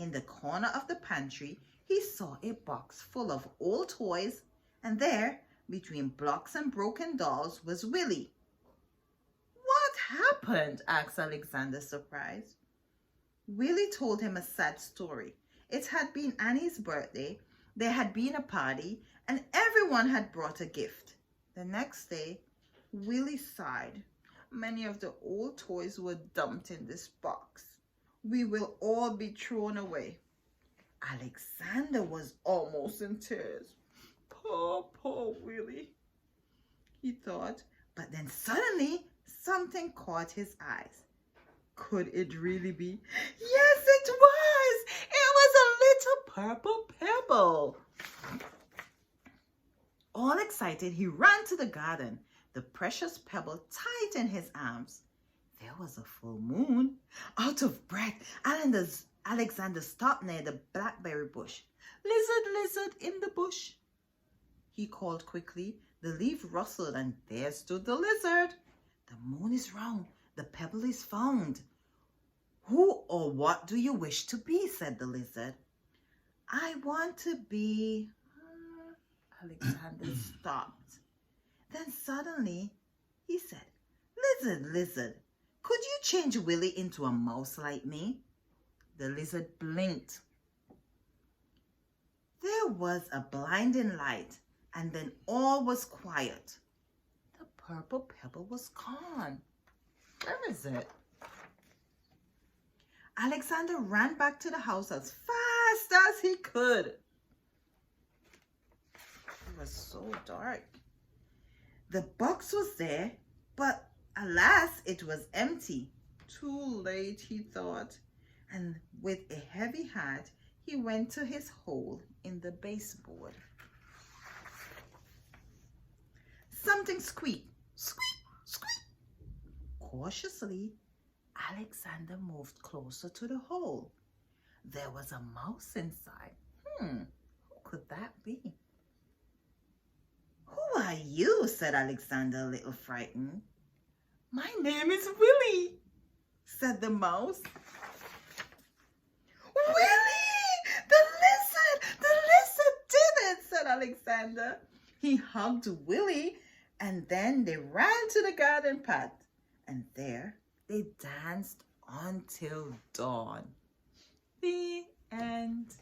In the corner of the pantry, he saw a box full of old toys, and there, between blocks and broken dolls, was Willie. "What happened?" asked Alexander, surprised. Willie told him a sad story. It had been Annie's birthday, there had been a party, and everyone had brought a gift. The next day, Willie sighed. "Many of the old toys were dumped in this box. We will all be thrown away." Alexander was almost in tears. Poor Willie, he thought. But then suddenly something caught his eyes. Could it really be? Yes, it was! It was a little purple pebble. All excited, he ran to the garden, the precious pebble tight in his arms. There was a full moon. Out of breath, Alexander stopped near the blackberry bush. "Lizard, lizard in the bush," he called quickly. The leaf rustled, and there stood the lizard. "The moon is round, the pebble is found. Who or what do you wish to be?" said the lizard. "I want to be..." Alexander stopped. Then suddenly he said, "Lizard, lizard, could you change Willie into a mouse like me?" The lizard blinked. There was a blinding light, and then all was quiet. The purple pebble was gone. Where is it? Alexander ran back to the house as fast as he could. It was so dark. The box was there, but alas, it was empty. Too late, he thought, and with a heavy heart, he went to his hole in the baseboard. Something squeaked. Squeak, squeak. Cautiously, Alexander moved closer to the hole. There was a mouse inside. Who could that be? "Who are you?" said Alexander, a little frightened. "My name is Willie," said the mouse. "Willie! The lizard did it," said Alexander. He hugged Willie, and then they ran to the garden path, and there they danced until dawn. The end.